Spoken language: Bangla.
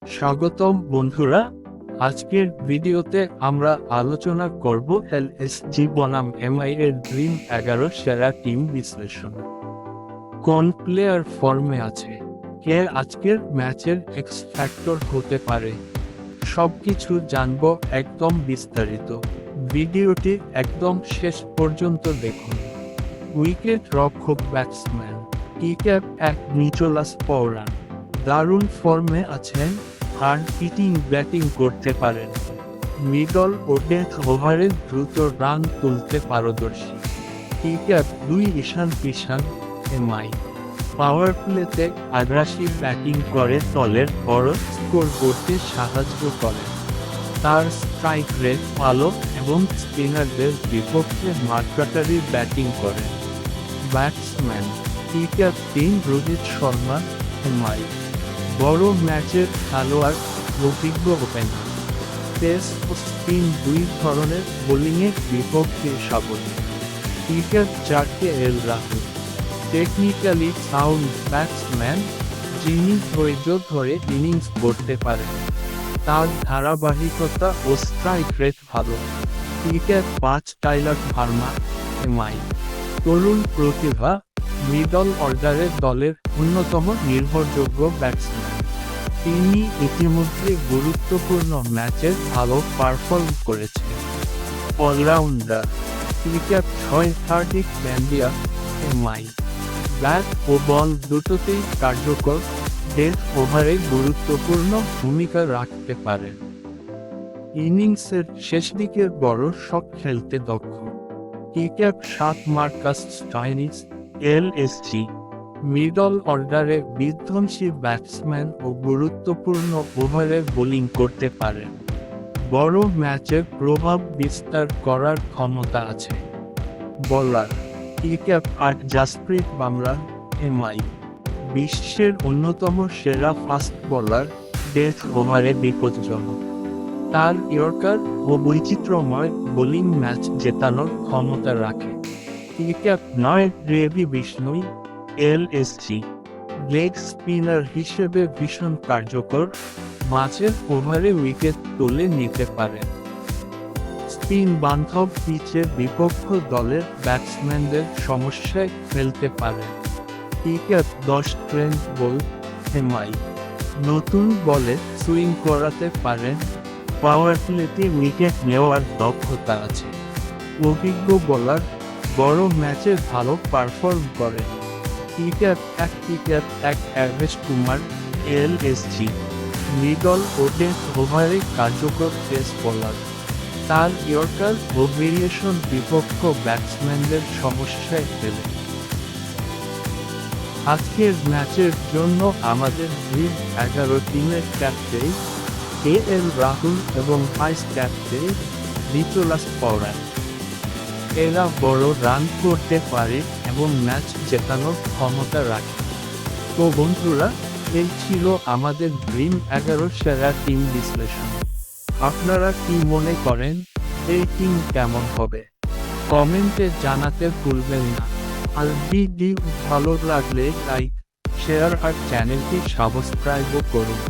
স্বাগতম বন্ধুরা, আজকের ভিডিওতে আমরা আলোচনা করব এলএসজি বনাম এমআই এর ড্রিম 11 সেরা টিম বিশ্লেষণ। কোন প্লেয়ার ফর্মে আছে, কে আজকের ম্যাচের এক্স ফ্যাক্টর হতে পারে, সবকিছু জানব একদম বিস্তারিত। ভিডিওটি একদম শেষ পর্যন্ত দেখুন। উইকেট রক্ষক ব্যাটসম্যান কিক্যাপ এক নিচোলাস পৌরাণ দারুণ ফর্মে আছেন, হার্ড হিটিং ব্যাটিং করতে পারেন, মিডল ও ডেথ ওভারে দ্রুত রান তুলতে পারদর্শী। কিক্যাপ 2 ঈশান কিষান এমআই পাওয়ার প্লেতে আগ্রাসী ব্যাটিং করে দলের বড় স্কোর করতে সাহায্য করেন। তার স্ট্রাইক রেট ভালো এবং স্পিনারদের বিপক্ষে মার্কাটারি ব্যাটিং করেন। ব্যাটসম্যান কিক্যাপ 3 রোহিত শর্মা এমআই বড় ম্যাচের খেলোয়াড়, অভিজ্ঞ ওপেনার, পেস ও স্পিন 2 ধরনের বোলিংয়ের বিপক্ষে সাবলীল। কিক্যাপ 4 এল রাহুল টেকনিক্যালি সাউন্ড ব্যাটসম্যান, যিনি ধৈর্য ধরে ইনিংস গড়তে পারেন। তার ধারাবাহিকতা ও স্ট্রাইক রেট ভালো। কিক্যাপ 5 টাইলার ভার্মা এমআই তরুণ প্রতিভা, মিডল অর্ডারে দলের অন্যতম নির্ভরযোগ্য ব্যাটসম্যান। তিনি ইতিমধ্যে গুরুত্বপূর্ণ ম্যাচে ভালো পারফর্ম করেছেন। অলরাউন্ডার কিক্যাপ 6 হার্দিক পান্ডিয়া এমআই ব্যাট ও বল দুটোতেই কার্যকর, ডেথ ওভারে গুরুত্বপূর্ণ ভূমিকা রাখতে পারেন। ইনিংসের শেষ দিকের বড় শট খেলতে দক্ষ। কিক্যাপ 7 মার্কাস স্টোয়নিস এলএসজি মিডল অর্ডারে বিধ্বংসী ব্যাটসম্যান ও গুরুত্বপূর্ণ ওভারে বোলিং করতে পারেন। বড় ম্যাচে প্রভাব বিস্তার করার ক্ষমতা আছে। বোলার কিক্যাপ 8 জাসপ্রীত বুমরাহ এমআই বিশ্বের অন্যতম সেরা ফাস্ট বোলার, ডেথ ওভারে বিপজ্জনক। তার ইয়র্কার ও বৈচিত্র্যময় বোলিং ম্যাচ জেতানোর ক্ষমতা রাখে। কিক্যাপ 9 Ravi Bishnoi LSG leg spinner হিসেবে ভীষণ কার্যকর, মাঝের ওভারে উইকেট তুলে নিতে পারেন। স্পিন বান্ধব পিচে বিপক্ষ দলের ব্যাটসম্যানদের সমস্যায় ফেলতে পারেন। কিক্যাপ 10 ট্রেন্ট বোল্ট এমআই নতুন বলে সুইং করাতে পারেন, পাওয়ার প্লেতে উইকেট নেওয়ার দক্ষতা আছে। অভিজ্ঞ বোলার, বড় ম্যাচে ভালো পারফর্ম করেন। কিক্যাপ 1 অ্যাভেশ কুমার এলএসজি মিডল ও ডেথ ওভারে কার্যকর পেস বোলার। তার ইয়র্কার ও ভেরিয়েশন বিপক্ষ ব্যাটসম্যানদের সমস্যায় ফেলে। আজকের ম্যাচের জন্য আমাদের ড্রিম 11 টিমের ক্যাপ্টেন এল রাহুল এবং ভাইস ক্যাপ্টেন নিচোলাস পৌরাণ। এরা বড় রান করতে পারে এবং ম্যাচ জেতানোর ক্ষমতা রাখে। তো বন্ধুরা, এই ছিল আমাদের ড্রিম 11 সেরা টিম বিশ্লেষণ। আপনারা কি মনে করেন, এই টিম কেমন হবে? কমেন্টে জানাতে ভুলবেন না। আর ভিডিও ভালো লাগলে লাইক, শেয়ার আর চ্যানেলটি সাবস্ক্রাইবও করুন।